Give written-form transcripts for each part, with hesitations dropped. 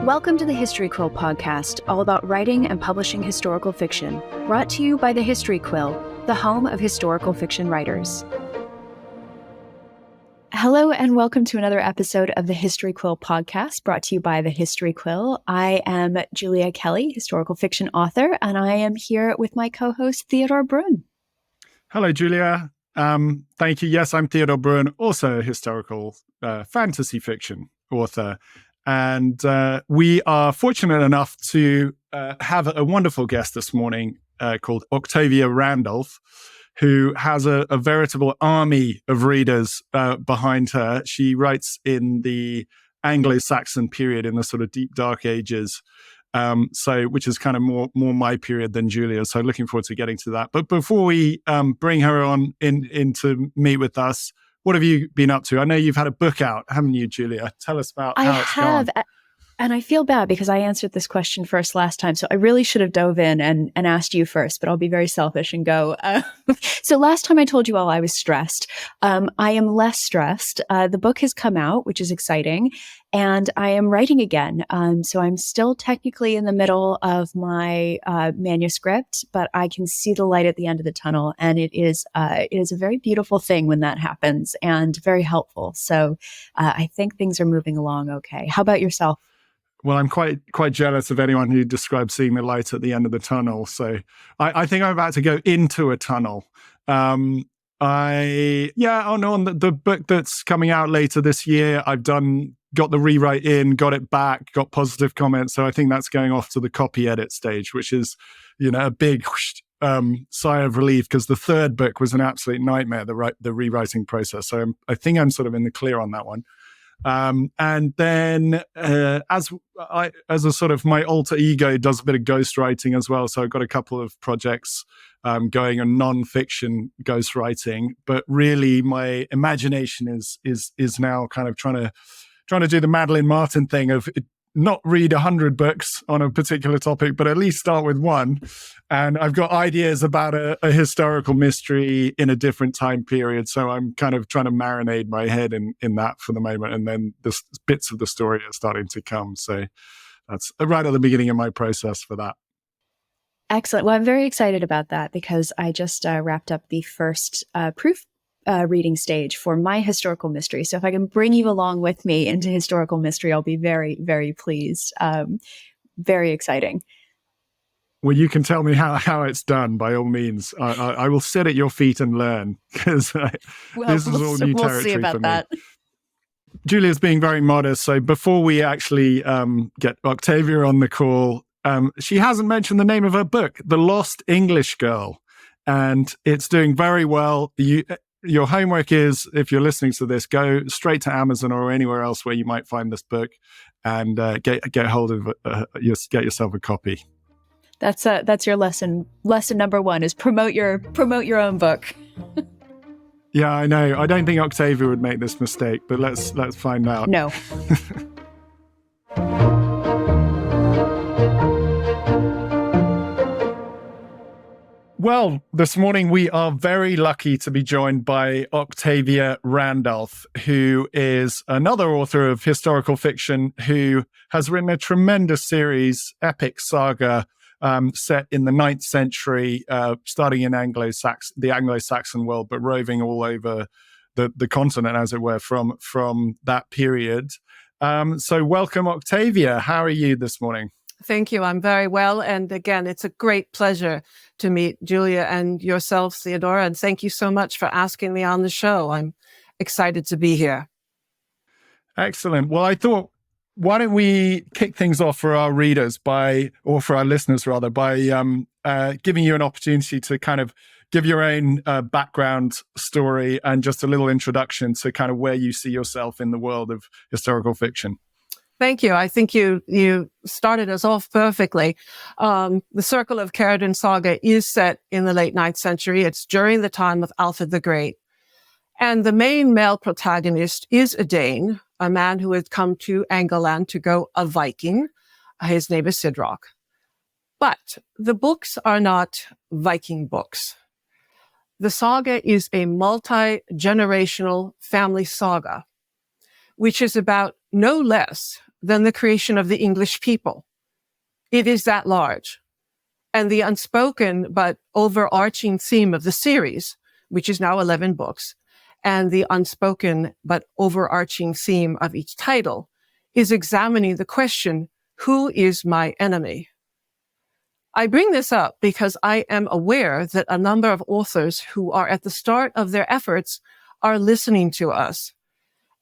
Welcome to the History Quill podcast, all about writing and publishing historical fiction, brought to you by the History Quill, the home of historical fiction writers. Hello and welcome to another episode of the History Quill podcast, brought to you by the History Quill. I am Julia Kelly, historical fiction author, and I am here with my co-host Theodore Brun. Hello, Julia. Thank you. Yes, I'm Theodore Brun, also a historical fantasy fiction author. And we are fortunate enough to have a wonderful guest this morning called Octavia Randolph, who has a veritable army of readers behind her. She writes in the Anglo-Saxon period, in the sort of deep dark ages, which is kind of more my period than Julia. So looking forward to getting to that. But before we bring her on in to meet with us, what have you been up to? I know you've had a book out, haven't you, Julia? Tell us about how it's gone. I have, and I feel bad because I answered this question first last time, so I really should have dove in and asked you first, but I'll be very selfish and go. So last time I told you all I was stressed. I am less stressed. The book has come out, which is exciting, and I am writing again. So I'm still technically in the middle of my manuscript, but I can see the light at the end of the tunnel, and it is a very beautiful thing when that happens, and very helpful. So I think things are moving along okay. How about yourself? Well, I'm quite jealous of anyone who describes seeing the light at the end of the tunnel. So I think I'm about to go into a tunnel. On the book that's coming out later this year, I've got the rewrite in, got it back, got positive comments. So I think that's going off to the copy edit stage, which is, a big sigh of relief, because the third book was an absolute nightmare, the rewriting process. So I think I'm sort of in the clear on that one. And then as a sort of my alter ego does a bit of ghostwriting as well. So I've got a couple of projects going on non-fiction ghostwriting, but really my imagination is now kind of trying to do the Madeline Martin thing of not read 100 books on a particular topic, but at least start with one. And I've got ideas about a historical mystery in a different time period. So I'm kind of trying to marinate my head in that for the moment. And then the bits of the story are starting to come. So that's right at the beginning of my process for that. Excellent. Well, I'm very excited about that because I just wrapped up the first proof reading stage for my historical mystery. So if I can bring you along with me into historical mystery, I'll be very, very pleased. Very exciting. Well, you can tell me how it's done by all means. I will sit at your feet and learn, because this is all new territory we'll see about for me. That. Julia's being very modest. So before we actually get Octavia on the call, she hasn't mentioned the name of her book, The Lost English Girl. And it's doing very well. Your homework is, if you're listening to this, go straight to Amazon or anywhere else where you might find this book, and get hold of get yourself a copy. That's your lesson. Lesson number one is promote your own book. Yeah, I know. I don't think Octavia would make this mistake, but let's find out. No. Well, this morning we are very lucky to be joined by Octavia Randolph, who is another author of historical fiction who has written a tremendous series, epic saga, set in the 9th century, starting in the Anglo-Saxon world, but roving all over the continent, as it were, from that period. So welcome, Octavia. How are you this morning? Thank you. I'm very well. And again, it's a great pleasure to meet Julia and yourself, Theodora. And thank you so much for asking me on the show. I'm excited to be here. Excellent. Well, I thought, why don't we kick things off for our readers or for our listeners rather, by giving you an opportunity to kind of give your own background story and just a little introduction to kind of where you see yourself in the world of historical fiction. Thank you. I think you started us off perfectly. The Circle of Ceridwen Saga is set in the late 9th century. It's during the time of Alfred the Great. And the main male protagonist is a Dane, a man who had come to England to go a Viking. His name is Sidroc. But the books are not Viking books. The saga is a multi-generational family saga, which is about no less than the creation of the English people. It is that large. And the unspoken but overarching theme of the series, which is now 11 books, and the unspoken but overarching theme of each title is examining the question, who is my enemy? I bring this up because I am aware that a number of authors who are at the start of their efforts are listening to us.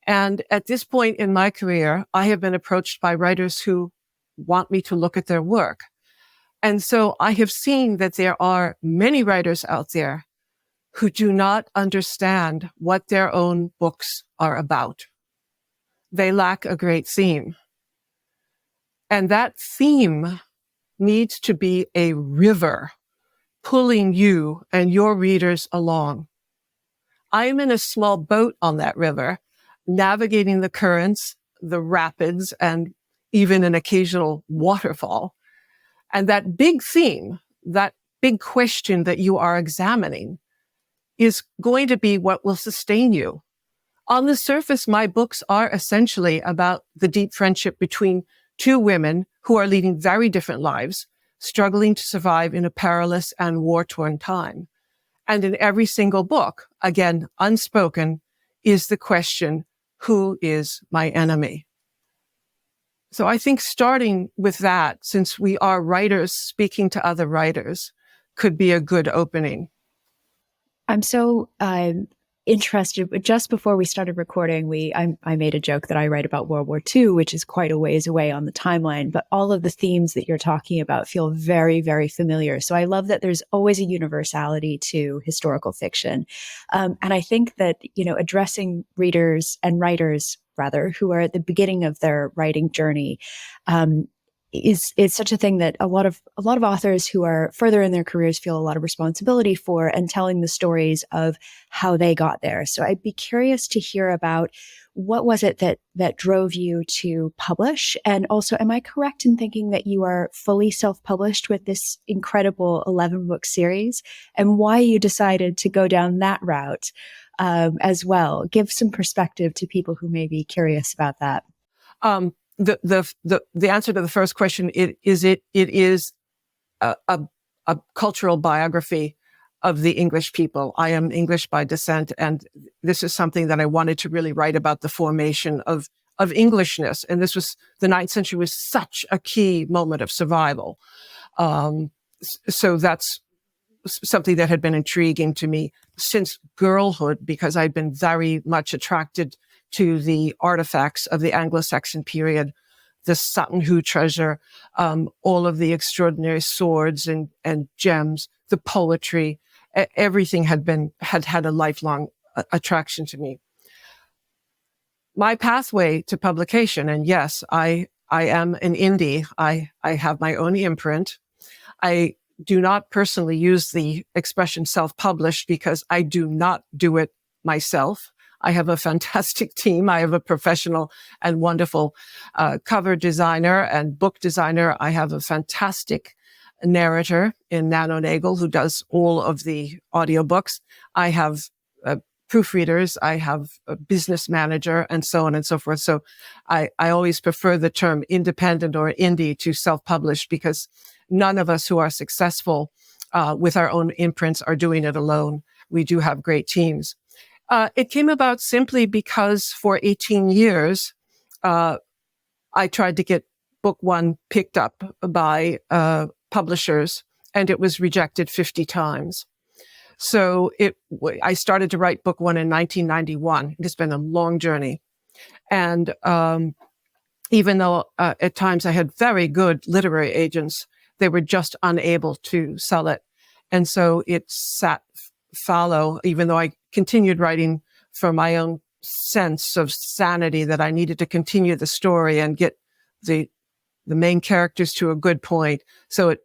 And at this point in my career, I have been approached by writers who want me to look at their work. And so I have seen that there are many writers out there who do not understand what their own books are about. They lack a great theme. And that theme needs to be a river pulling you and your readers along. I am in a small boat on that river, navigating the currents, the rapids, and even an occasional waterfall. And that big theme, that big question that you are examining is going to be what will sustain you. On the surface, my books are essentially about the deep friendship between two women who are leading very different lives, struggling to survive in a perilous and war-torn time. And in every single book, again, unspoken, is the question, who is my enemy? So I think starting with that, since we are writers speaking to other writers, could be a good opening. I'm so interested. Just before we started recording, I made a joke that I write about World War II, which is quite a ways away on the timeline, but all of the themes that you're talking about feel very, very familiar. So I love that there's always a universality to historical fiction. And I think that, addressing readers and writers rather, who are at the beginning of their writing journey, is such a thing that a lot of authors who are further in their careers feel a lot of responsibility for, and telling the stories of how they got there. So I'd be curious to hear about what was it that drove you to publish, and also, am I correct in thinking that you are fully self-published with this incredible 11-book series, and why you decided to go down that route? As well. Give some perspective to people who may be curious about that. The answer to the first question, it is a cultural biography of the English people. I am English by descent, and this is something that I wanted to really write about, the formation of Englishness. And the 9th century was such a key moment of survival. So that's something that had been intriguing to me since girlhood, because I'd been very much attracted to the artifacts of the Anglo-Saxon period, the Sutton Hoo treasure, all of the extraordinary swords and gems, the poetry, everything had a lifelong attraction to me. My pathway to publication, and yes, I am an indie. I have my own imprint. I do not personally use the expression self-published because I do not do it myself. I have a fantastic team. I have a professional and wonderful cover designer and book designer. I have a fantastic narrator in Nano Nagel who does all of the audiobooks. I have proofreaders. I have a business manager, and so on and so forth. So I always prefer the term independent or indie to self-published, because none of us who are successful with our own imprints are doing it alone. We do have great teams. It came about simply because for 18 years, I tried to get book one picked up by publishers, and it was rejected 50 times. So I started to write book one in 1991. It's been a long journey. And even though at times I had very good literary agents, they were just unable to sell it. And so it sat fallow, even though I continued writing for my own sense of sanity that I needed to continue the story and get the main characters to a good point. So it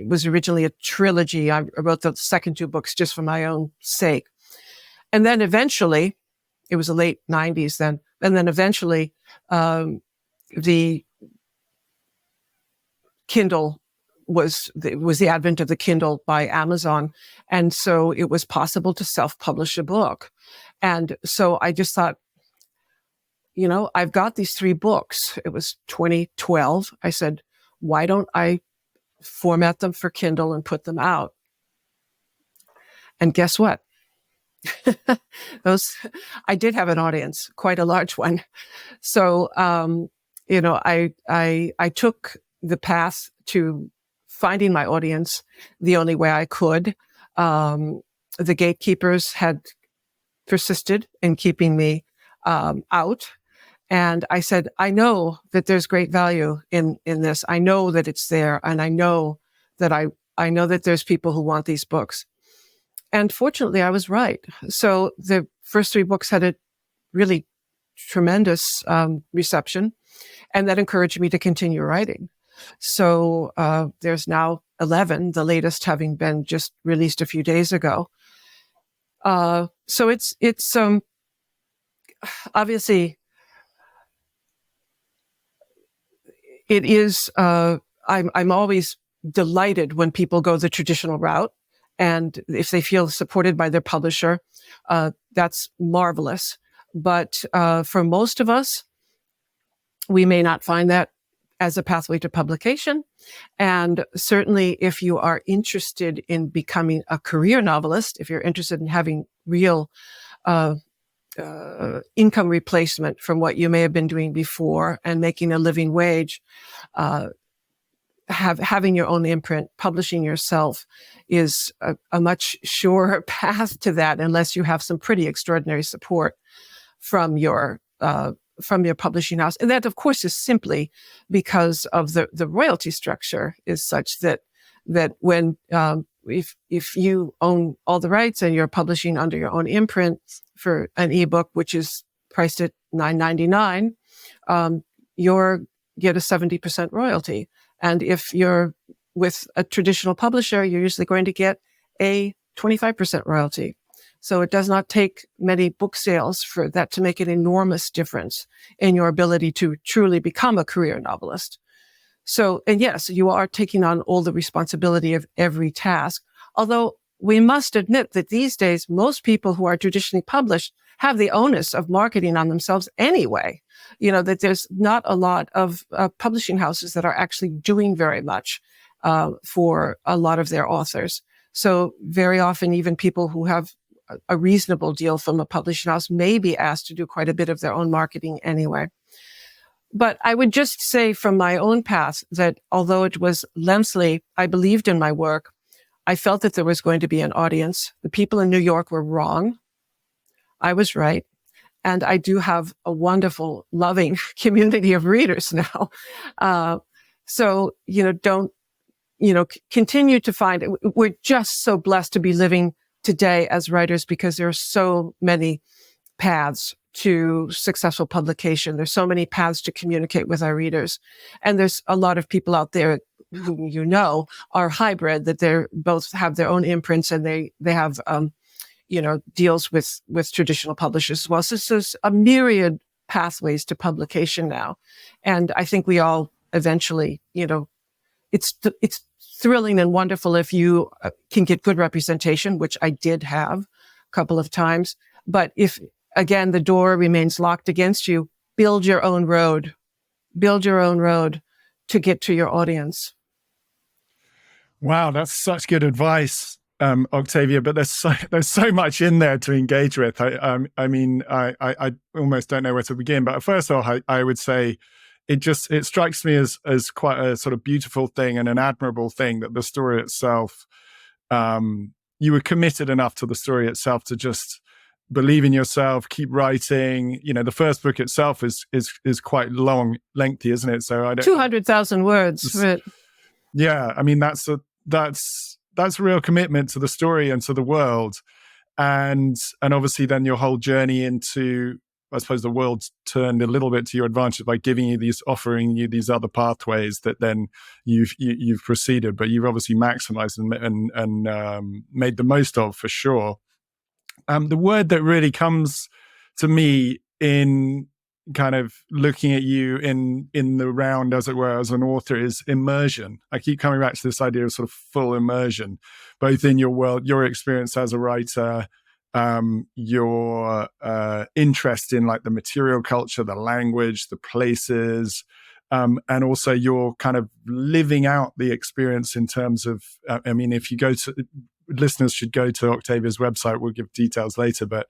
was originally a trilogy. I wrote the second two books just for my own sake. And then eventually, it was the late 90s then, and then eventually the Kindle was the advent of the Kindle by Amazon. And so it was possible to self-publish a book. And so I just thought, I've got these 3 books. It was 2012. I said, why don't I format them for Kindle and put them out? And guess what? I did have an audience, quite a large one. So, I took the path to finding my audience the only way I could. The gatekeepers had persisted in keeping me out. And I said, I know that there's great value in this. I know that it's there. And I know that I know that there's people who want these books. And fortunately, I was right. So the first 3 books had a really tremendous reception, and that encouraged me to continue writing. So there's now 11, the latest having been just released a few days ago. So it's obviously it is. I'm always delighted when people go the traditional route, and if they feel supported by their publisher, that's marvelous. But for most of us, we may not find that as a pathway to publication. And certainly if you are interested in becoming a career novelist, if you're interested in having real income replacement from what you may have been doing before and making a living wage, having your own imprint, publishing yourself is a much surer path to that, unless you have some pretty extraordinary support from your publishing house. And that, of course, is simply because of the royalty structure is such that when if you own all the rights and you're publishing under your own imprint for an ebook, which is priced at $9.99, you get a 70% royalty. And if you're with a traditional publisher, you're usually going to get a 25% royalty. So it does not take many book sales for that to make an enormous difference in your ability to truly become a career novelist. So, and yes, you are taking on all the responsibility of every task. Although we must admit that these days, most people who are traditionally published have the onus of marketing on themselves anyway. That there's not a lot of publishing houses that are actually doing very much for a lot of their authors. So very often, even people who have a reasonable deal from a publishing house may be asked to do quite a bit of their own marketing anyway. But I would just say from my own path that although it was lengthy, I believed in my work. I felt that there was going to be an audience. The people in New York were wrong. I was right. And I do have a wonderful, loving community of readers now. So, continue to find it. We're just so blessed to be living today as writers because there are so many paths to successful publication. There's so many paths to communicate with our readers. And there's a lot of people out there who are hybrid, that they're both have their own imprints and they have, deals with traditional publishers as well. So there's a myriad pathways to publication now. And I think we all eventually, it's thrilling and wonderful if you can get good representation, which I did have a couple of times. But if, again, the door remains locked against you, build your own road to get to your audience. Wow, that's such good advice, Octavia. But there's so much in there to engage with. I almost don't know where to begin. But first of all, I would say it strikes me as quite a sort of beautiful thing and an admirable thing that the story itself, you were committed enough to the story itself to just believe in yourself, keep writing. The first book itself is quite lengthy, isn't it? So I don't 200,000 words. Yeah, I mean that's a real commitment to the story and to the world, and obviously then your whole journey into, I suppose, the world's turned a little bit to your advantage by offering you these other pathways that then you've proceeded, but you've obviously maximized and made the most of, for sure. The word that really comes to me in kind of looking at you in the round, as it were, as an author, is immersion. I keep coming back to this idea of sort of full immersion, both in your world, your experience as a writer, your interest in like the material culture, the language, the places, and also your kind of living out the experience in terms of, I mean, if you go to, listeners should go to Octavia's website, we'll give details later, but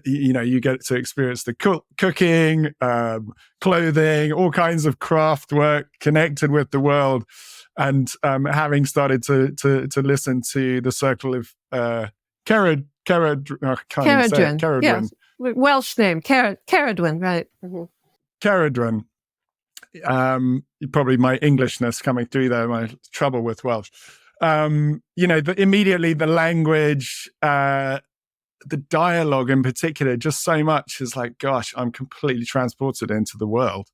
you get to experience the cooking, clothing, all kinds of craft work connected with the world. And having started to listen to the Circle of Ceridwen, yes. Welsh name, Ceridwen, right. Mm-hmm. Ceridwen. Probably my Englishness coming through there, my trouble with Welsh. Immediately the language, the dialogue in particular, just so much is like, gosh, I'm completely transported into the world.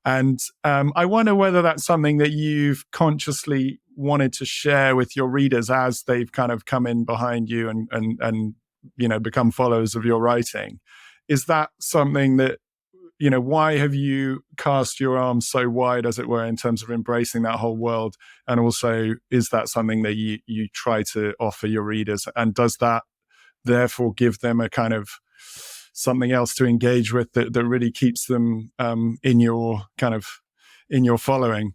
And I wonder whether that's something that you've consciously wanted to share with your readers as they've kind of come in behind you and become followers of your writing. Is that something that, why have you cast your arms so wide, as it were, in terms of embracing that whole world? And also, is that something that you try to offer your readers? And does that therefore give them a kind of something else to engage with that really keeps them in your following?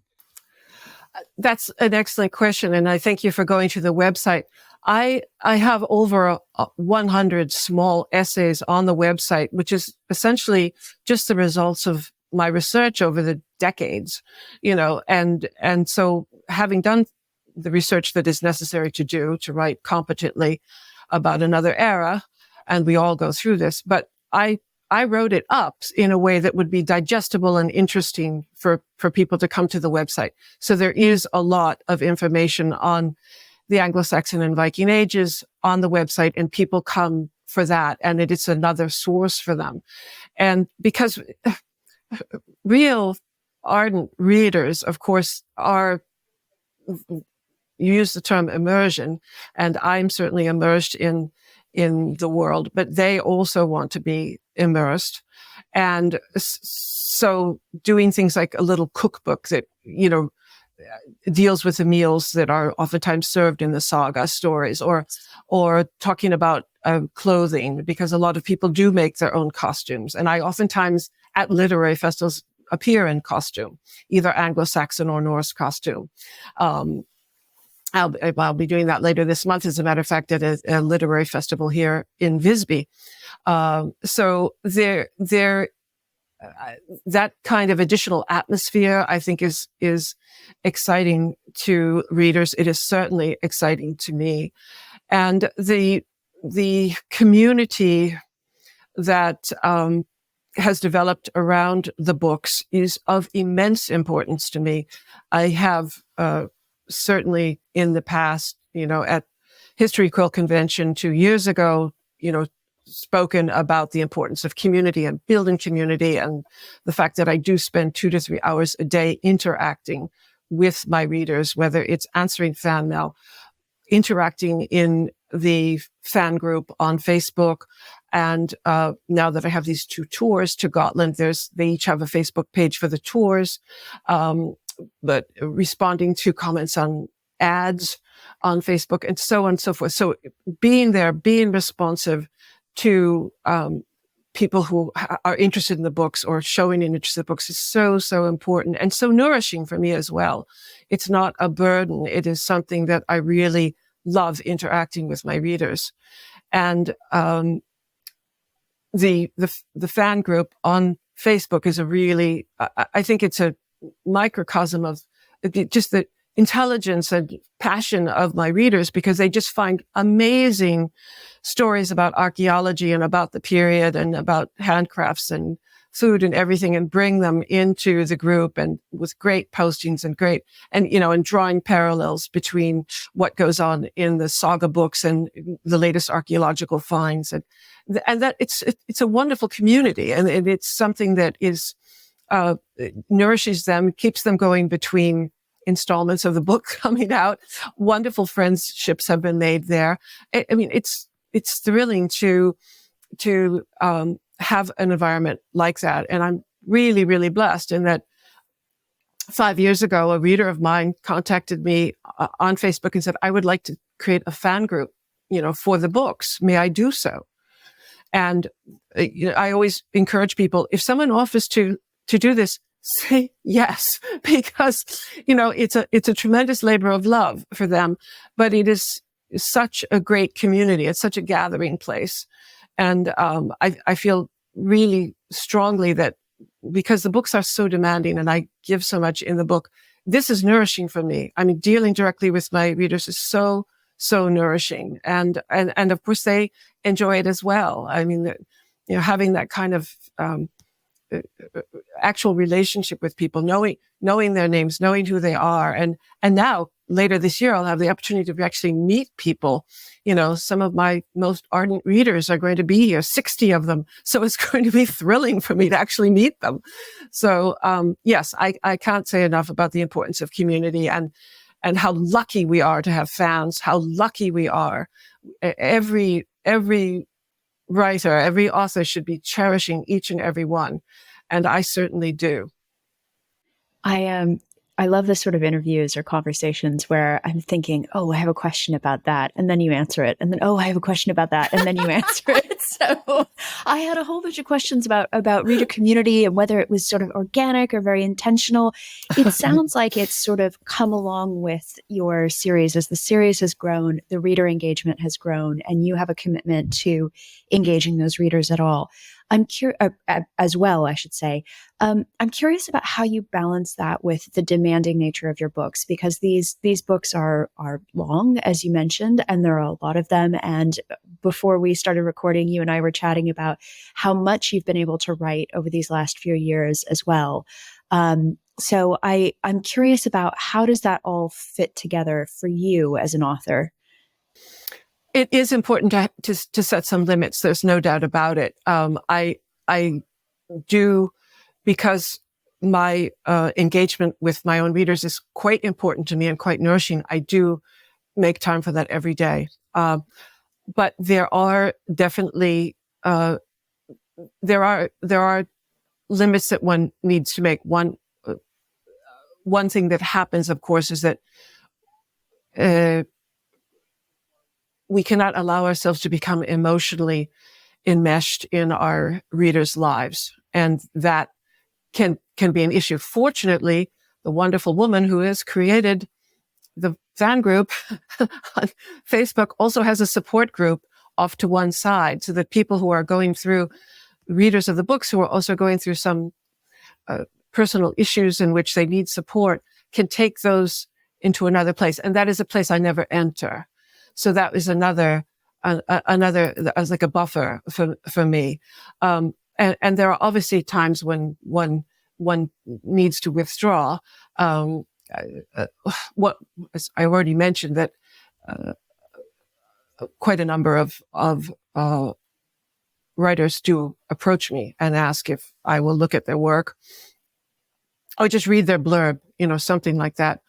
That's an excellent question, and I thank you for going to the website. I have over 100 small essays on the website, which is essentially just the results of my research over the decades, and so having done the research that is necessary to write competently about another era, and we all go through this, but I wrote it up in a way that would be digestible and interesting for people to come to the website. So there is a lot of information on the Anglo-Saxon and Viking ages on the website, and people come for that, and it is another source for them. And because real ardent readers, of course, you use the term immersion, and I'm certainly immersed in the world, but they also want to be immersed. And so doing things like a little cookbook that, deals with the meals that are oftentimes served in the saga stories, or talking about clothing, because a lot of people do make their own costumes. And I oftentimes at literary festivals appear in costume, either Anglo-Saxon or Norse costume. I'll be doing that later this month, as a matter of fact, at a literary festival here in Visby. So that kind of additional atmosphere, I think, is exciting to readers. It is certainly exciting to me, and the community that has developed around the books is of immense importance to me. I have certainly in the past, at History Quill convention 2 years ago, spoken about the importance of community and building community, and the fact that I do spend 2 to 3 hours a day interacting with my readers, whether it's answering fan mail, interacting in the fan group on Facebook. And now that I have these 2 tours to Gotland, they each have a Facebook page for the tours, but responding to comments on ads on Facebook, and so on and so forth. So being there, being responsive to people who are interested in the books or showing an interest in the books is so, so important and so nourishing for me as well. It's not a burden. It is something that I really love, interacting with my readers. And the fan group on Facebook is I think it's a microcosm of just the intelligence and passion of my readers, because they just find amazing stories about archaeology and about the period and about handcrafts and food and everything, and bring them into the group, and with great postings and drawing parallels between what goes on in the saga books and the latest archaeological finds. And that it's a wonderful community, and it's something that is nourishes them, keeps them going between installments of the book coming out. Wonderful friendships have been made there. I mean, it's thrilling to have an environment like that. And I'm really, really blessed in that 5 years ago, a reader of mine contacted me on Facebook and said, I would like to create a fan group, for the books, may I do so? And I always encourage people, if someone offers to do this, say yes, because, it's a tremendous labor of love for them, but it is such a great community. It's such a gathering place. And, I feel really strongly that because the books are so demanding and I give so much in the book, this is nourishing for me. I mean, dealing directly with my readers is so nourishing. And of course they enjoy it as well. I mean, having that kind of, actual relationship with people, knowing their names, knowing who they are. And now later this year, I'll have the opportunity to actually meet people. Some of my most ardent readers are going to be here, 60 of them. So it's going to be thrilling for me to actually meet them. So, yes, I can't say enough about the importance of community and how lucky we are to have fans, how lucky we are. Every writer, every author should be cherishing each and every one. And I certainly do. I love this sort of interviews or conversations where I'm thinking, oh, I have a question about that. And then you answer it. And then, oh, I have a question about that. And then you answer it. So I had a whole bunch of questions about reader community and whether it was sort of organic or very intentional. It sounds like it's sort of come along with your series. As the series has grown, the reader engagement has grown, and you have a commitment to engaging those readers at all. I'm curious as well, I should say. I'm curious about how you balance that with the demanding nature of your books, because these books are long, as you mentioned, and there are a lot of them. And before we started recording, you and I were chatting about how much you've been able to write over these last few years as well. So I'm curious about how does that all fit together for you as an author? It is important to set some limits. There's no doubt about it. I do, because my engagement with my own readers is quite important to me and quite nourishing. I do make time for that every day. But there are definitely there are limits that one needs to make. One thing that happens, of course, is that we cannot allow ourselves to become emotionally enmeshed in our readers' lives. And that can be an issue. Fortunately, the wonderful woman who has created the fan group on Facebook also has a support group off to one side, so that people who are going through, readers of the books who are also going through some personal issues in which they need support, can take those into another place. And that is a place I never enter. So that is another as like a buffer for me. And there are obviously times when one needs to withdraw. What I already mentioned, that quite a number of writers do approach me and ask if I will look at their work or just read their blurb, something like that.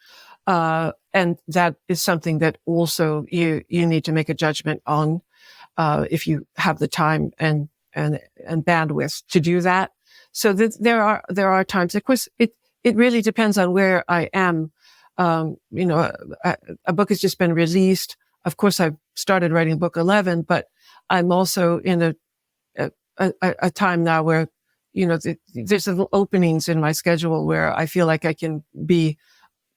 And that is something that also you need to make a judgment on, if you have the time and bandwidth to do that. So there are times, of course, it really depends on where I am. A book has just been released. Of course, I've started writing book 11, but I'm also in a time now where, there's little openings in my schedule where I feel like I can be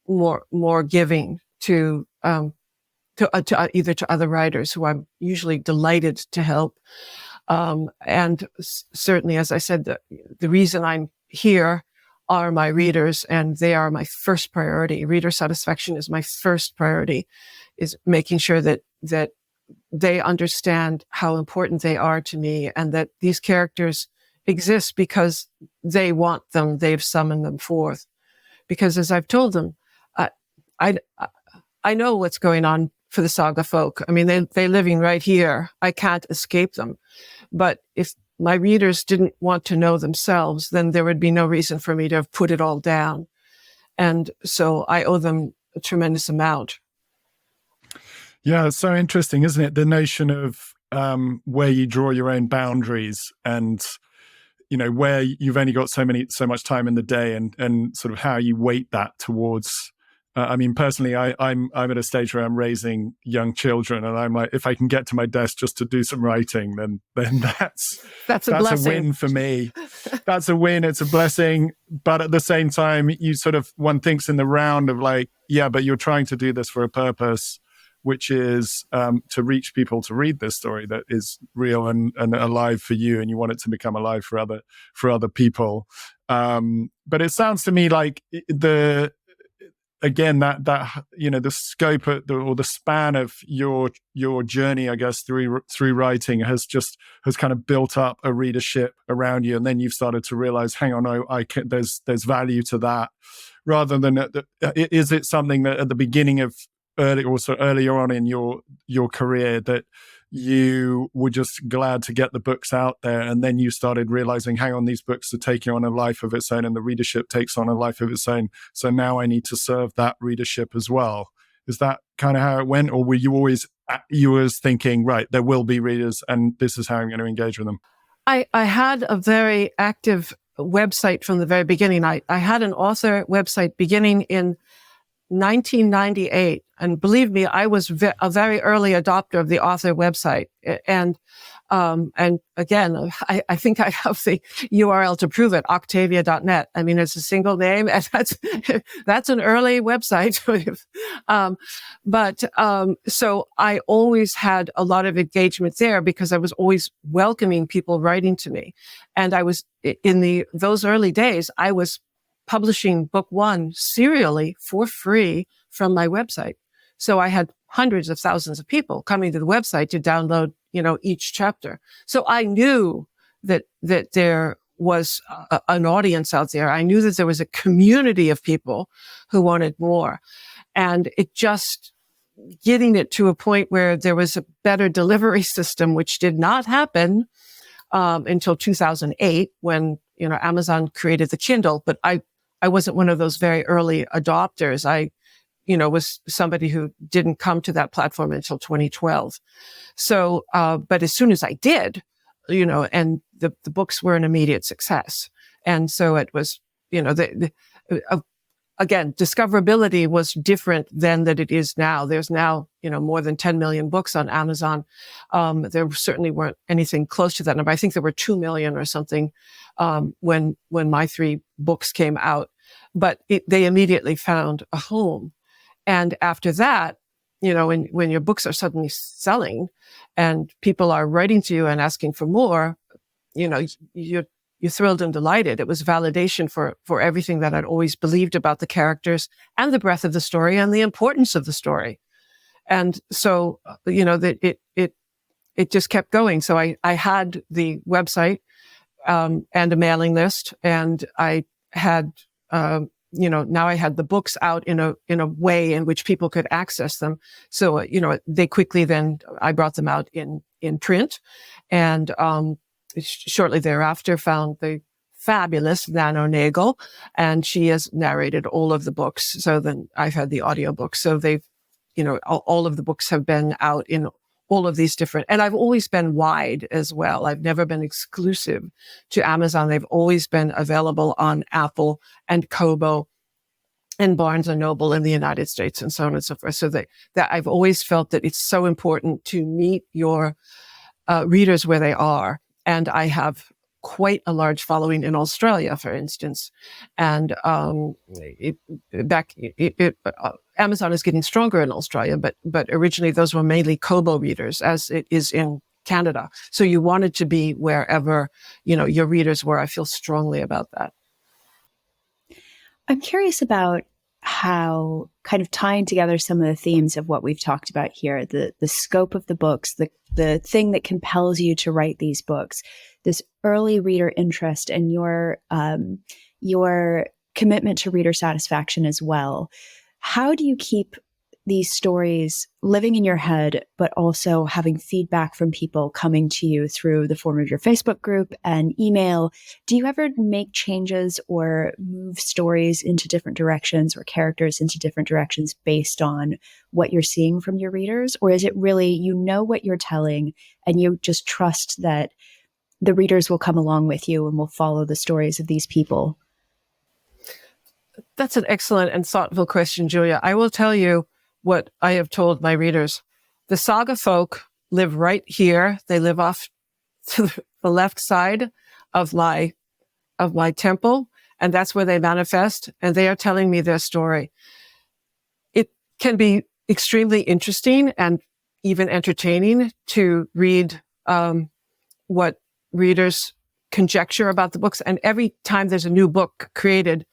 more giving to either to other writers who I'm usually delighted to help. And certainly, as I said, the reason I'm here are my readers, and they are my first priority. Reader satisfaction is my first priority, is making sure that they understand how important they are to me, and that these characters exist because they want them, they've summoned them forth. Because as I've told them, I know what's going on for the saga folk. I mean, they're living right here. I can't escape them. But if my readers didn't want to know themselves, then there would be no reason for me to have put it all down. And so I owe them a tremendous amount. Yeah, it's so interesting, isn't it? The notion of where you draw your own boundaries, and where you've only got so much time in the day, and sort of how you weight that towards I mean, personally, I'm at a stage where I'm raising young children, and I'm like, if I can get to my desk just to do some writing, then that's a blessing. win for me. That's a win. It's a blessing. But at the same time, one thinks in the round of like, yeah, but you're trying to do this for a purpose, which is to reach people to read this story that is real and alive for you, and you want it to become alive for other people. But it sounds to me like the scope or the span of your journey, I guess, through writing has kind of built up a readership around you, and then you've started to realize, hang on, there's value to that, rather than is it something that at the beginning of earlier on in your career that you were just glad to get the books out there, and then you started realizing, hang on, these books are taking on a life of its own, and the readership takes on a life of its own, so now I need to serve that readership as well? Is that kind of how it went, or were you always thinking, right, there will be readers and this is how I'm going to engage with them? I had a very active website from the very beginning. I had an author website beginning in 1998. And believe me, I was a very early adopter of the author website. And again, I think I have the URL to prove it, octavia.net. I mean, it's a single name, and that's an early website. So I always had a lot of engagement there because I was always welcoming people writing to me. And I was in those early days, I was publishing book one serially for free from my website. So I had hundreds of thousands of people coming to the website to download, each chapter. So I knew that there was an audience out there. I knew that there was a community of people who wanted more. And it just getting it to a point where there was a better delivery system, which did not happen until 2008 when, Amazon created the Kindle. But I wasn't one of those very early adopters. I was somebody who didn't come to that platform until 2012. So, but as soon as I did, and the books were an immediate success. And so it was, again, discoverability was different than that it is now. There's now, more than 10 million books on Amazon. There certainly weren't anything close to that number. I think there were 2 million or something, when my 3 books came out, but they immediately found a home. And after that, when your books are suddenly selling and people are writing to you and asking for more, you're thrilled and delighted. It was validation for everything that I'd always believed about the characters and the breadth of the story and the importance of the story. And so, that it just kept going. So I had the website, and a mailing list, and I had, now I had the books out in a way in which people could access them. So, they quickly then, I brought them out in print, and, shortly thereafter found the fabulous Nano Nagel, and she has narrated all of the books. So then I've had the audiobooks. So they've, all of the books have been out in all of these different, and I've always been wide as well. I've never been exclusive to Amazon. They've always been available on Apple and Kobo and Barnes and Noble in the United States and so on and so forth. So that I've always felt that it's so important to meet your readers where they are. And I have quite a large following in Australia, for instance. And Amazon is getting stronger in Australia, but originally those were mainly Kobo readers, as it is in Canada. So you wanted to be wherever, your readers were. I feel strongly about that. I'm curious about how, kind of tying together some of the themes of what we've talked about here, the scope of the books, the thing that compels you to write these books, this early reader interest, and your commitment to reader satisfaction as well. How do you keep these stories living in your head, but also having feedback from people coming to you through the form of your Facebook group and email? Do you ever make changes or move stories into different directions or characters into different directions based on what you're seeing from your readers? Or is it really, what you're telling and you just trust that the readers will come along with you and will follow the stories of these people? That's an excellent and thoughtful question, Julia. I will tell you what I have told my readers. The saga folk live right here. They live off to the left side of my temple, and that's where they manifest, and they are telling me their story. It can be extremely interesting and even entertaining to read what readers conjecture about the books. And every time there's a new book created,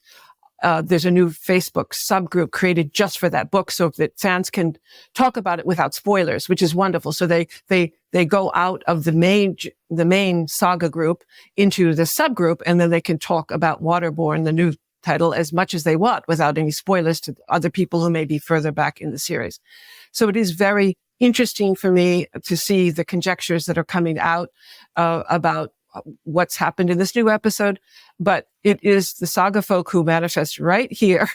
there's a new Facebook subgroup created just for that book so that fans can talk about it without spoilers, which is wonderful. So they go out of the main saga group into the subgroup, and then they can talk about Waterborne, the new title, as much as they want without any spoilers to other people who may be further back in the series. So it is very interesting for me to see the conjectures that are coming out about what's happened in this new episode, but it is the saga folk who manifest right here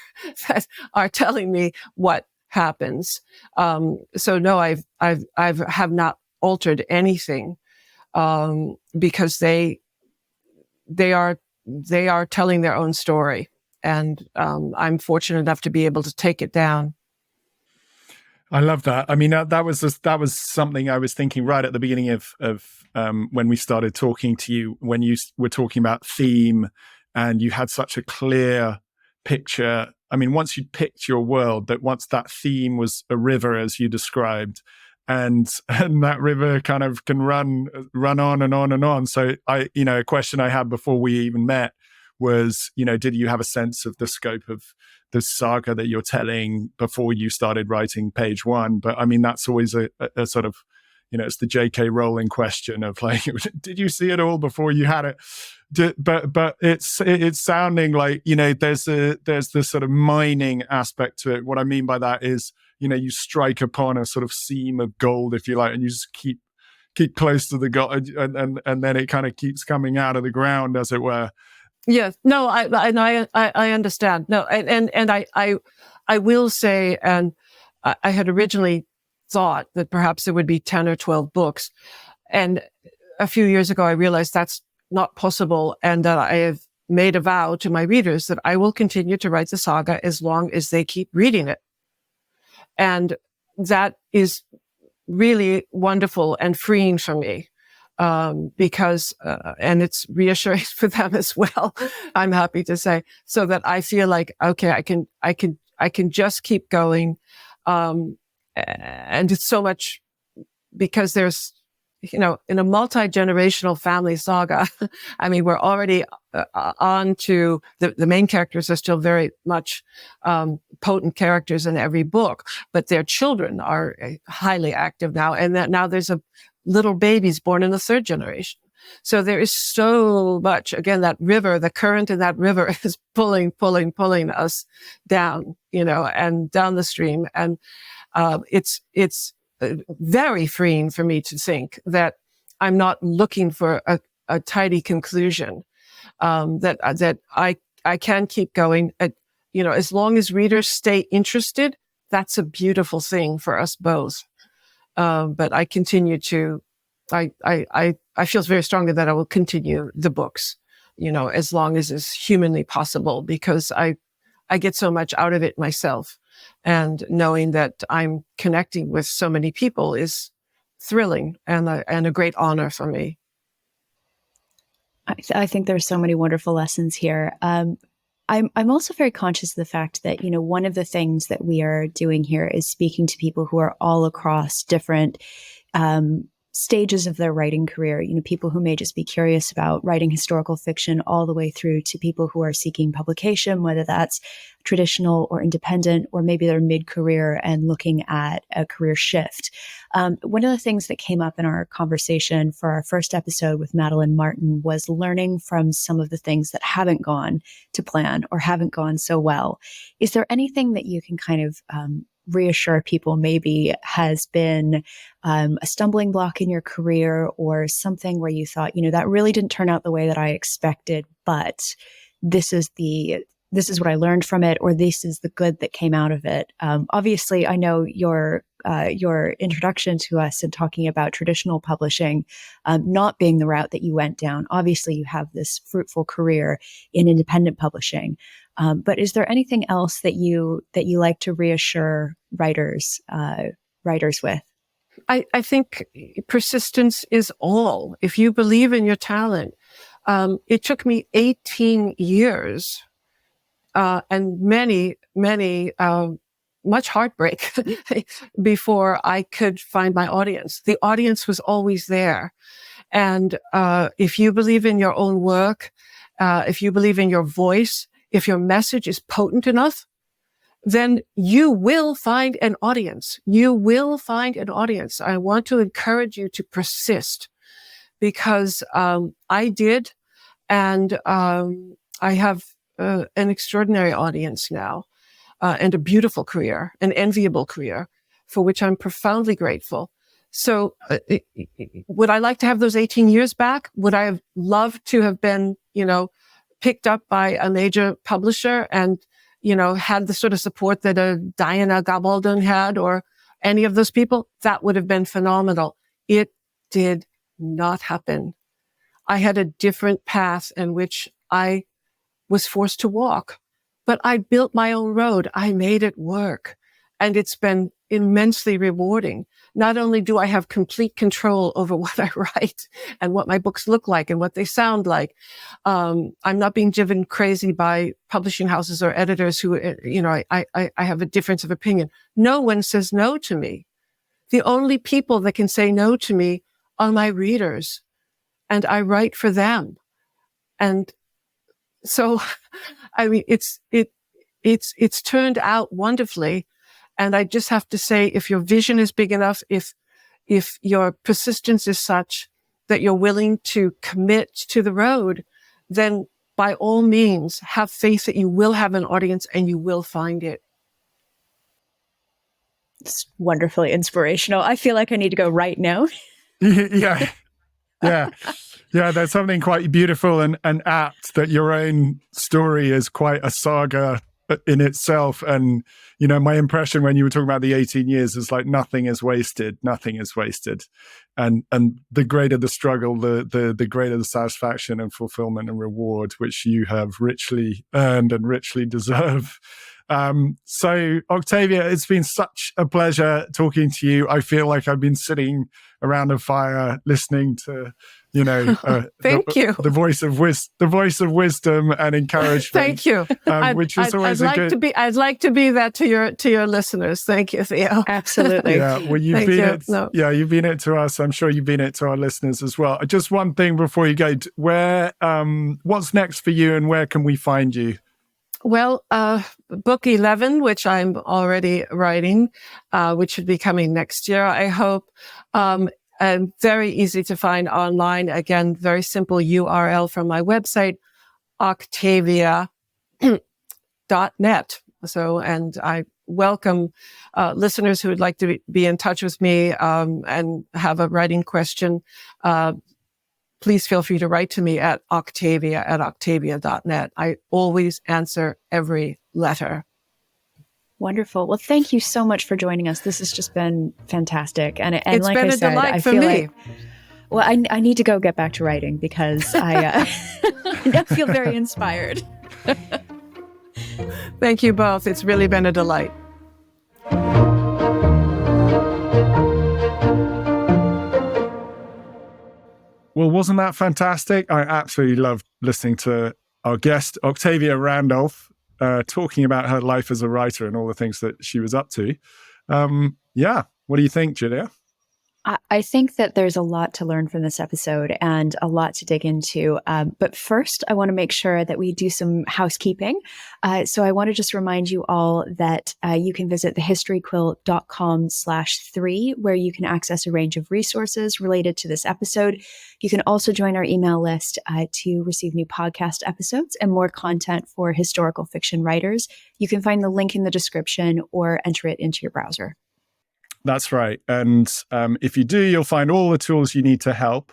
that are telling me what happens. So no, I have not altered anything, because they are telling their own story, and I'm fortunate enough to be able to take it down. I love that. I mean, that was something I was thinking right at the beginning of when we started talking to you, when you were talking about theme, and you had such a clear picture. I mean, once you picked your world, that once that theme was a river, as you described, and that river kind of can run on and on and on. So a question I had before we even met was, did you have a sense of the scope of the saga that you're telling before you started writing page one? But I mean, that's always a sort of, it's the J.K. Rowling question of like, did you see it all before you had it? But it's sounding like, there's this sort of mining aspect to it. What I mean by that is, you strike upon a sort of seam of gold, if you like, and you just keep close to the gold, and then it kind of keeps coming out of the ground, as it were. Yes, no, I understand. No, and I will say, and I had originally thought that perhaps there would be 10 or 12 books, and a few years ago I realized that's not possible, and that I have made a vow to my readers that I will continue to write the saga as long as they keep reading it, and that is really wonderful and freeing for me. Because, and it's reassuring for them as well, I'm happy to say, so that I feel like, okay, I can just keep going. And it's so much because there's, in a multi-generational family saga, I mean, we're already on to the main characters are still very much, potent characters in every book, but their children are highly active now. And that now there's a little babies born in the third generation. So there is so much, again, that river, the current in that river is pulling us down, and down the stream. And, it's very freeing for me to think that I'm not looking for a tidy conclusion, that I can keep going as long as readers stay interested. That's a beautiful thing for us both. But I continue to, I feel very strongly that I will continue the books, as long as is humanly possible, because I get so much out of it myself, and knowing that I'm connecting with so many people is thrilling and a great honor for me. I think there's so many wonderful lessons here. I'm also very conscious of the fact that, one of the things that we are doing here is speaking to people who are all across different stages of their writing career, people who may just be curious about writing historical fiction, all the way through to people who are seeking publication, whether that's traditional or independent, or maybe they're mid-career and looking at a career shift. One of the things that came up in our conversation for our first episode with Madeline Martin was learning from some of the things that haven't gone to plan or haven't gone so well. Is there anything that you can kind of reassure people maybe has been a stumbling block in your career, or something where you thought, that really didn't turn out the way that I expected, but this is the this is what I learned from it, or this is the good that came out of it. Obviously, I know your introduction to us and talking about traditional publishing not being the route that you went down. Obviously, you have this fruitful career in independent publishing. But is there anything else that you like to reassure writers with? I think persistence is all. If you believe in your talent, it took me 18 years and many, much heartbreak before I could find my audience. The audience was always there. And if you believe in your own work, if you believe in your voice, if your message is potent enough, then you will find an audience. You will find an audience. I want to encourage you to persist, because I did, and I have an extraordinary audience now, and a beautiful career, an enviable career, for which I'm profoundly grateful. So would I like to have those 18 years back? Would I have loved to have been, picked up by a major publisher and, had the sort of support that a Diana Gabaldon had, or any of those people? That would have been phenomenal. It did not happen. I had a different path in which I was forced to walk, but I built my own road. I made it work, and it's been immensely rewarding. Not only do I have complete control over what I write and what my books look like and what they sound like, I'm not being driven crazy by publishing houses or editors who, I have a difference of opinion. No one says no to me. The only people that can say no to me are my readers, and I write for them. And so, I mean, it's turned out wonderfully. And I just have to say, if your vision is big enough, if your persistence is such that you're willing to commit to the road, then by all means, have faith that you will have an audience and you will find it. It's wonderfully inspirational. I feel like I need to go right now. Yeah. There's something quite beautiful and apt that your own story is quite a saga in itself. And, my impression when you were talking about the 18 years is like nothing is wasted. And the greater the struggle, the greater the satisfaction and fulfillment and reward, which you have richly earned and richly deserve. So Octavia, it's been such a pleasure talking to you. I feel like I've been sitting around a fire listening to, Thank you. The voice of wisdom and encouragement. Thank you. Which is always I'd like to be that to your listeners. Thank you, Theo. Absolutely. Yeah. Well, you've been it to us. I'm sure you've been it to our listeners as well. Just one thing before you go, what's next for you and where can we find you? Well, book 11, which I'm already writing, which should be coming next year, I hope. And very easy to find online. Again, very simple URL from my website, Octavia.net. So, and I welcome listeners who would like to be in touch with me and have a writing question. Please feel free to write to me at Octavia@Octavia.net. I always answer every letter. Wonderful. Well, thank you so much for joining us. This has just been fantastic. And it's like been I a said, delight I for feel me. like, well, I need to go get back to writing because I now feel very inspired. Thank you both. It's really been a delight. Well, wasn't that fantastic? I absolutely loved listening to our guest, Octavia Randolph, talking about her life as a writer and all the things that she was up to. What do you think, Julia? I think that there's a lot to learn from this episode and a lot to dig into. But first, I want to make sure that we do some housekeeping. So I want to just remind you all that you can visit thehistoryquill.com/3, where you can access a range of resources related to this episode. You can also join our email list to receive new podcast episodes and more content for historical fiction writers. You can find the link in the description or enter it into your browser. That's right. And if you do, you'll find all the tools you need to help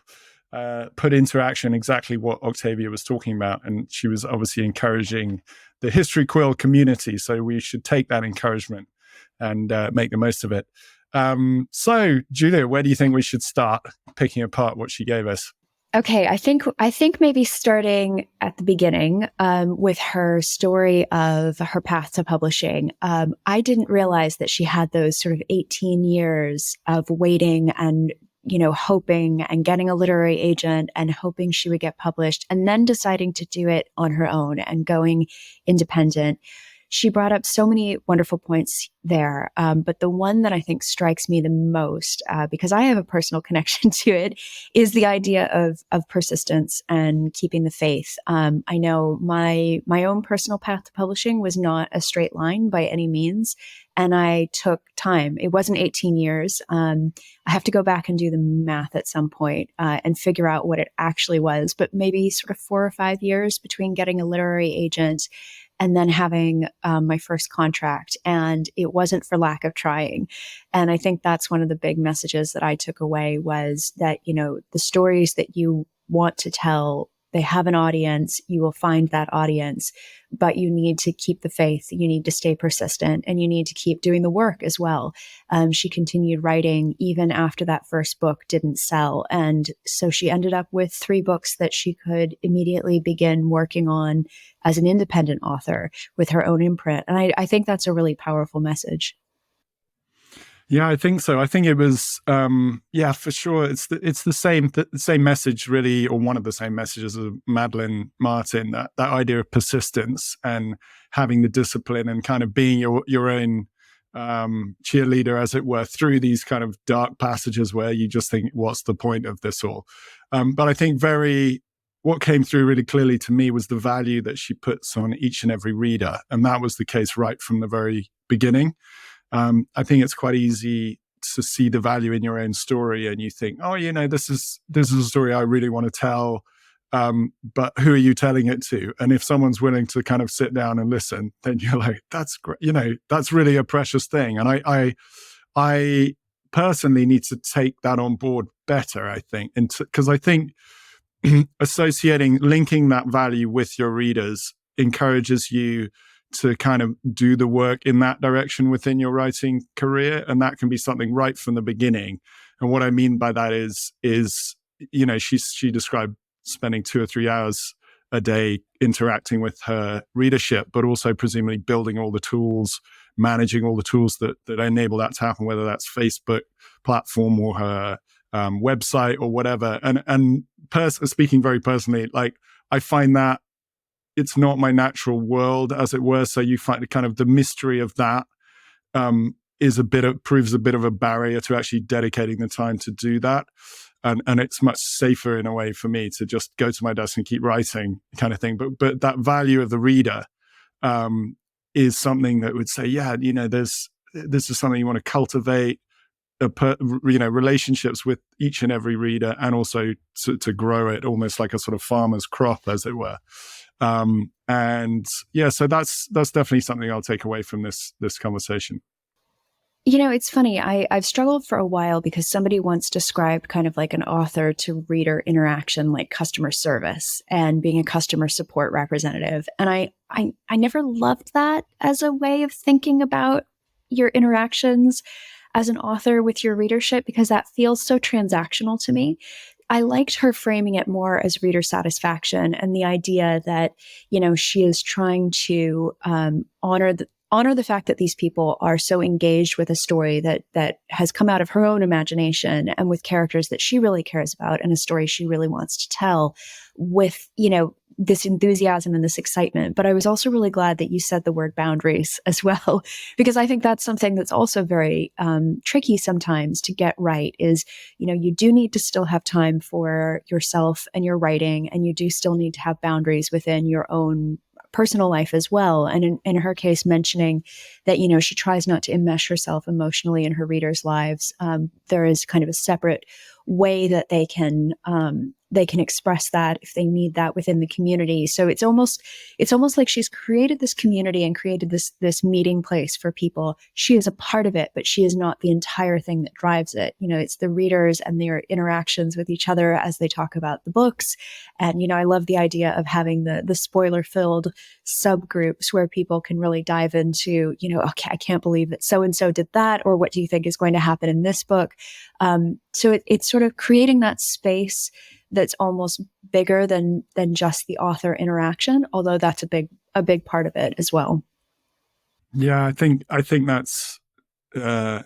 put into action exactly what Octavia was talking about. And she was obviously encouraging the History Quill community. So we should take that encouragement and make the most of it. So, Julia, where do you think we should start picking apart what she gave us? Okay, I think maybe starting at the beginning with her story of her path to publishing. I didn't realize that she had those sort of 18 years of waiting and hoping and getting a literary agent and hoping she would get published, and then deciding to do it on her own and going independent. She brought up so many wonderful points there. But the one that I think strikes me the most, because I have a personal connection to it, is the idea of persistence and keeping the faith. I know my own personal path to publishing was not a straight line by any means. And I took time. It wasn't 18 years. I have to go back and do the math at some point and figure out what it actually was, but maybe sort of 4 or 5 years between getting a literary agent and then having my first contract. And it wasn't for lack of trying. And I think that's one of the big messages that I took away was that, the stories that you want to tell, they have an audience. You will find that audience, but you need to keep the faith. You need to stay persistent, and you need to keep doing the work as well. She continued writing even after that first book didn't sell. And so she ended up with 3 books that she could immediately begin working on as an independent author with her own imprint. And I think that's a really powerful message. Yeah, I think so. I think it was, for sure. It's the same message, really, or one of the same messages of Madeline Martin. That idea of persistence and having the discipline and kind of being your own cheerleader, as it were, through these kind of dark passages where you just think, what's the point of this all? But I think what came through really clearly to me was the value that she puts on each and every reader, and that was the case right from the very beginning. I think it's quite easy to see the value in your own story, and you think, oh, this is a story I really want to tell, but who are you telling it to? And if someone's willing to kind of sit down and listen, then you're like, that's great. That's really a precious thing. And I personally need to take that on board better, I think, because I think linking that value with your readers encourages you to kind of do the work in that direction within your writing career. And that can be something right from the beginning. And what I mean by that is she described spending 2 or 3 hours a day interacting with her readership, but also presumably building all the tools, managing all the tools that enable that to happen, whether that's Facebook platform or her website or whatever. And speaking very personally, like, I find that it's not my natural world, as it were. So you find kind of the mystery of that proves a bit of a barrier to actually dedicating the time to do that. And it's much safer in a way for me to just go to my desk and keep writing, kind of thing. But that value of the reader is something that would say, this is something you want to cultivate, relationships with each and every reader, and also to grow it almost like a sort of farmer's crop, as it were. So that's definitely something I'll take away from this conversation. It's funny. I've struggled for a while because somebody once described kind of like an author to reader interaction like customer service and being a customer support representative. And I never loved that as a way of thinking about your interactions as an author with your readership, because that feels so transactional to me. I liked her framing it more as reader satisfaction, and the idea that, she is trying to honor the fact that these people are so engaged with a story that has come out of her own imagination and with characters that she really cares about and a story she really wants to tell with, this enthusiasm and this excitement. But I was also really glad that you said the word boundaries as well, because I think that's something that's also very tricky sometimes to get right is, you do need to still have time for yourself and your writing, and you do still need to have boundaries within your own personal life as well. And in her case, mentioning that, she tries not to enmesh herself emotionally in her readers' lives. There is kind of a separate way that they can express that if they need that within the community. So it's almost like she's created this community and created this meeting place for people. She is a part of it, but she is not the entire thing that drives it. It's the readers and their interactions with each other as they talk about the books. And, I love the idea of having the spoiler filled subgroups where people can really dive into, okay, I can't believe that so-and-so did that, or what do you think is going to happen in this book? So it's sort of creating that space that's almost bigger than just the author interaction, although that's a big part of it as well. Yeah, I think that's how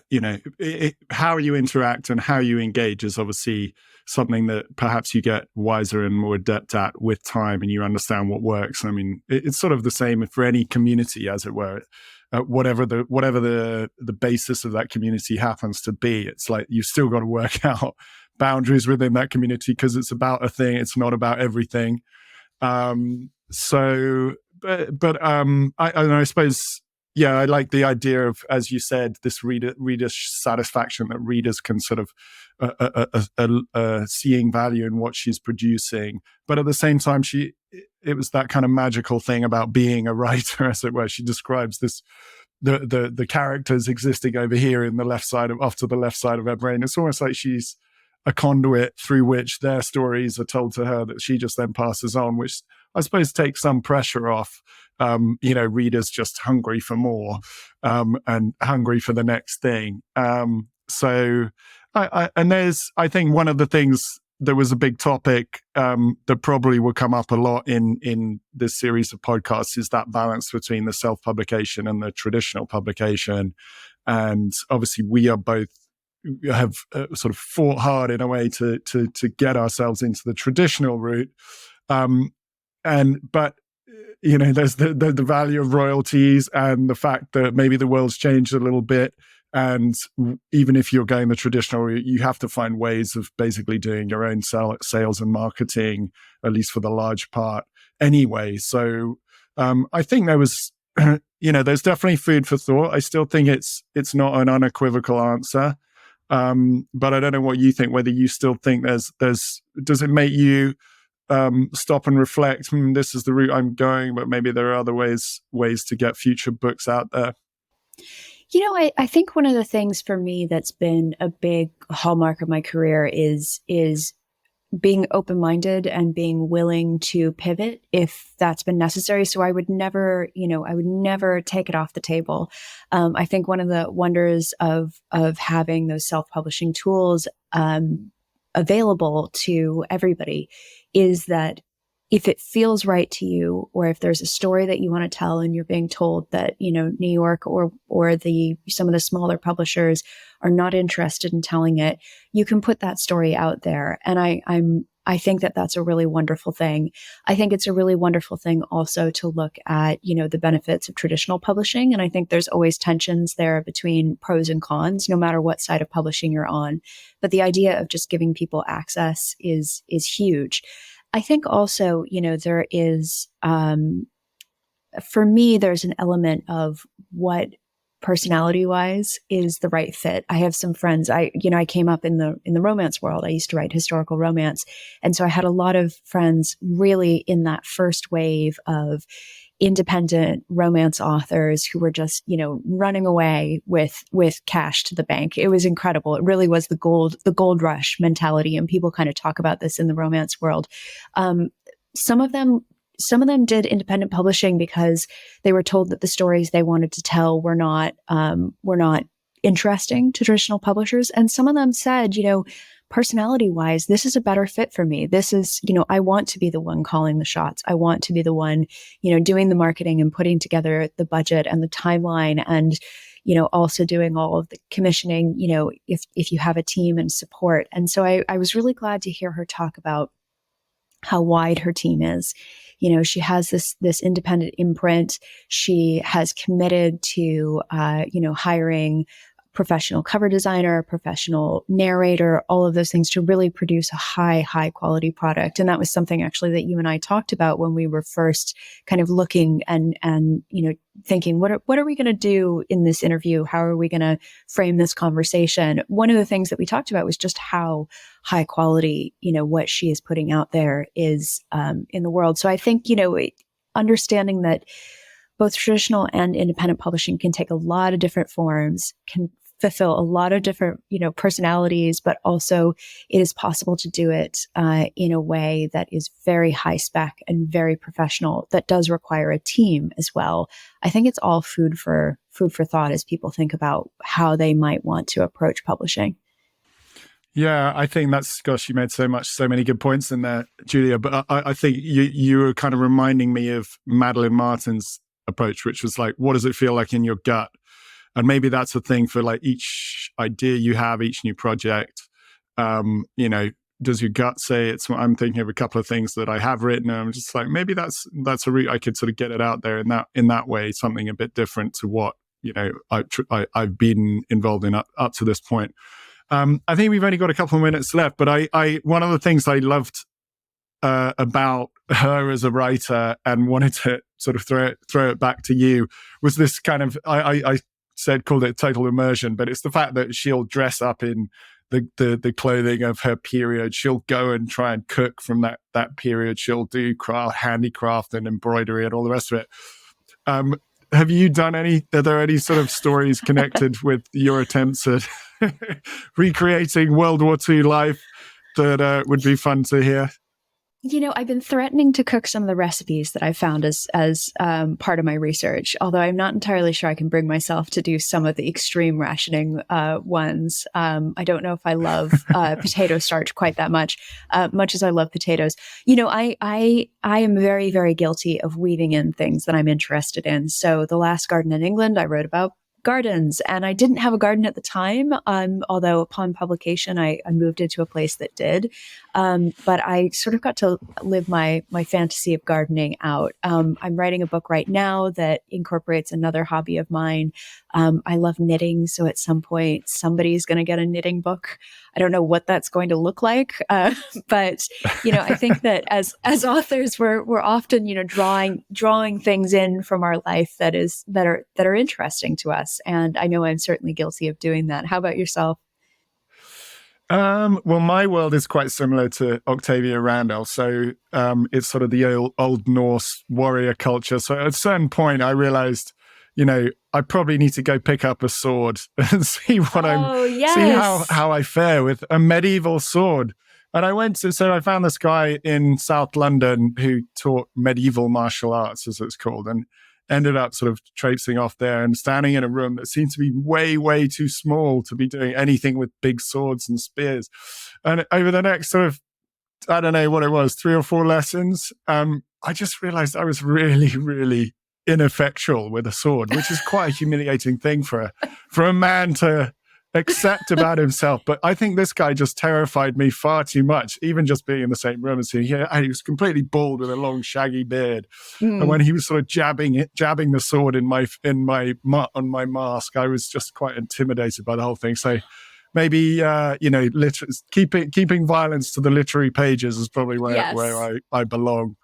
you interact and how you engage is obviously something that perhaps you get wiser and more adept at with time, and you understand what works. I mean, it's sort of the same for any community, as it were. Whatever the basis of that community happens to be, it's like you've still got to work out boundaries within that community because it's about a thing. It's not about everything. I suppose, yeah, I like the idea of, as you said, this reader satisfaction that readers can sort of seeing value in what she's producing, but at the same time, it was that kind of magical thing about being a writer, as it were. She describes the characters existing over here in the left side off to the left side of her brain. It's almost like she's a conduit through which their stories are told to her that she just then passes on, which I suppose takes some pressure off, readers just hungry for more, and hungry for the next thing. I think one of the things that was a big topic that probably will come up a lot in this series of podcasts is that balance between the self-publication and the traditional publication. And obviously we are both have sort of fought hard in a way to get ourselves into the traditional route. But there's the value of royalties and the fact that maybe the world's changed a little bit. And even if you're going the traditional route, you have to find ways of basically doing your own sales and marketing, at least for the large part anyway. So I think there was, there's definitely food for thought. I still think it's not an unequivocal answer. But I don't know what you think, whether you still think does it make you stop and reflect, this is the route I'm going, but maybe there are other ways to get future books out there? I think one of the things for me that's been a big hallmark of my career is being open-minded and being willing to pivot if that's been necessary. So I would never take it off the table. I think one of the wonders of having those self-publishing tools available to everybody is that if it feels right to you, or if there's a story that you want to tell and you're being told that, New York or some of the smaller publishers are not interested in telling it, you can put that story out there. And I think that that's a really wonderful thing. I think it's a really wonderful thing also to look at, the benefits of traditional publishing. And I think there's always tensions there between pros and cons, no matter what side of publishing you're on. But the idea of just giving people access is huge. I think also, there is, for me, there's an element of what personality-wise is the right fit. I have some friends, I came up in the romance world. I used to write historical romance. And so I had a lot of friends really in that first wave of independent romance authors who were just, running away with cash to the bank. It was incredible. It really was the gold rush mentality. And people kind of talk about this in the romance world. Some of them did independent publishing because they were told that the stories they wanted to tell were not interesting to traditional publishers. And some of them said, personality wise, this is a better fit for me. This is, I want to be the one calling the shots. I want to be the one, doing the marketing and putting together the budget and the timeline and, also doing all of the commissioning, if you have a team and support. And so I was really glad to hear her talk about how wide her team is. She has this independent imprint. She has committed to, hiring professional cover designer, professional narrator, all of those things to really produce a high quality product. And that was something actually that you and I talked about when we were first kind of looking and thinking, what are we going to do in this interview? How are we going to frame this conversation? One of the things that we talked about was just how high quality, what she is putting out there is in the world. So I think, understanding that both traditional and independent publishing can take a lot of different forms, can fulfill a lot of different, personalities, but also it is possible to do it in a way that is very high spec and very professional, that does require a team as well. I think it's all food for thought as people think about how they might want to approach publishing. Yeah, I think you made so many good points in there, Julia. But I think you were kind of reminding me of Madeline Martin's approach, which was like, what does it feel like in your gut? And maybe that's a thing for like each idea you have, each new project. Does your gut say it's? I'm thinking of a couple of things that I have written, and I'm just like, maybe that's a route I could sort of get it out there in that way, something a bit different to what I've been involved in up to this point. I think we've only got a couple of minutes left, but I one of the things I loved about her as a writer and wanted to sort of throw it back to you was this kind of I called it total immersion, but it's the fact that she'll dress up in the clothing of her period. She'll go and try and cook from that period. She'll do handicraft and embroidery and all the rest of it. Have you done are there any sort of stories connected with your attempts at recreating World War II life that would be fun to hear? I've been threatening to cook some of the recipes that I found as part of my research, although I'm not entirely sure I can bring myself to do some of the extreme rationing ones. I don't know if I love potato starch quite that much as I love potatoes. I am very, very guilty of weaving in things that I'm interested in. So The Last Garden in England, I wrote about gardens, and I didn't have a garden at the time, although upon publication I moved into a place that did, but I sort of got to live my fantasy of gardening out. I'm writing a book right now that incorporates another hobby of mine. I love knitting, so at some point somebody's going to get a knitting book. I don't know what that's going to look like, but I think that as authors, we're often drawing things in from our life that are interesting to us, and I know I'm certainly guilty of doing that. How about yourself? Well, my world is quite similar to Octavia Randolph. So it's sort of the old Norse warrior culture. So at a certain point, I realized, I probably need to go pick up a sword and see what see how I fare with a medieval sword. And I found this guy in South London who taught medieval martial arts, as it's called, and ended up sort of traipsing off there and standing in a room that seemed to be way, way too small to be doing anything with big swords and spears. And over the next sort of, I don't know what it was, 3 or 4 lessons, I just realized I was really, really ineffectual with a sword, which is quite a humiliating thing for a man to accept about himself. But I think this guy just terrified me far too much, even just being in the same room as him. He was completely bald with a long shaggy beard. And when he was sort of jabbing the sword on my mask, I was just quite intimidated by the whole thing. So maybe keeping violence to the literary pages is probably where I belong.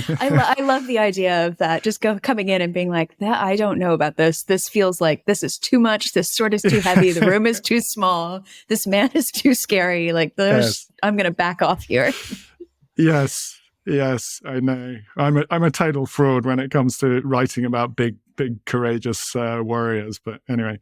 I love the idea of that. Just coming in and being like, I don't know about this. This feels like this is too much. This sword is too heavy. The room is too small. This man is too scary. Like, I'm going to back off here. Yes, I know. I'm a total fraud when it comes to writing about big, courageous warriors. But anyway.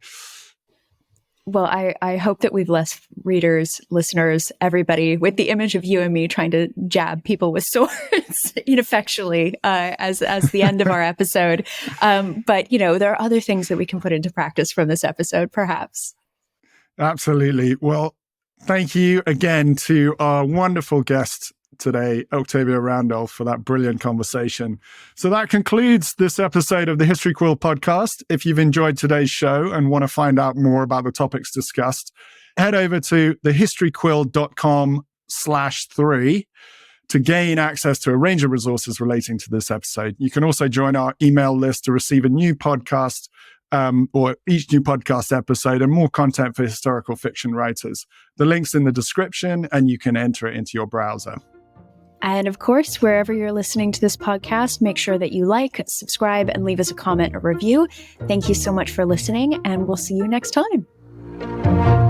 Well, I hope that we've left readers, listeners, everybody with the image of you and me trying to jab people with swords ineffectually as the end of our episode. But, there are other things that we can put into practice from this episode, perhaps. Absolutely. Well, thank you again to our wonderful guest today, Octavia Randolph, for that brilliant conversation. So that concludes this episode of the History Quill podcast. If you've enjoyed today's show and want to find out more about the topics discussed, head over to thehistoryquill.com/3 to gain access to a range of resources relating to this episode. You can also join our email list to receive a new podcast or each new podcast episode, and more content for historical fiction writers. The link's in the description, and you can enter it into your browser. And of course, wherever you're listening to this podcast, make sure that you like, subscribe, and leave us a comment or review. Thank you so much for listening, and we'll see you next time.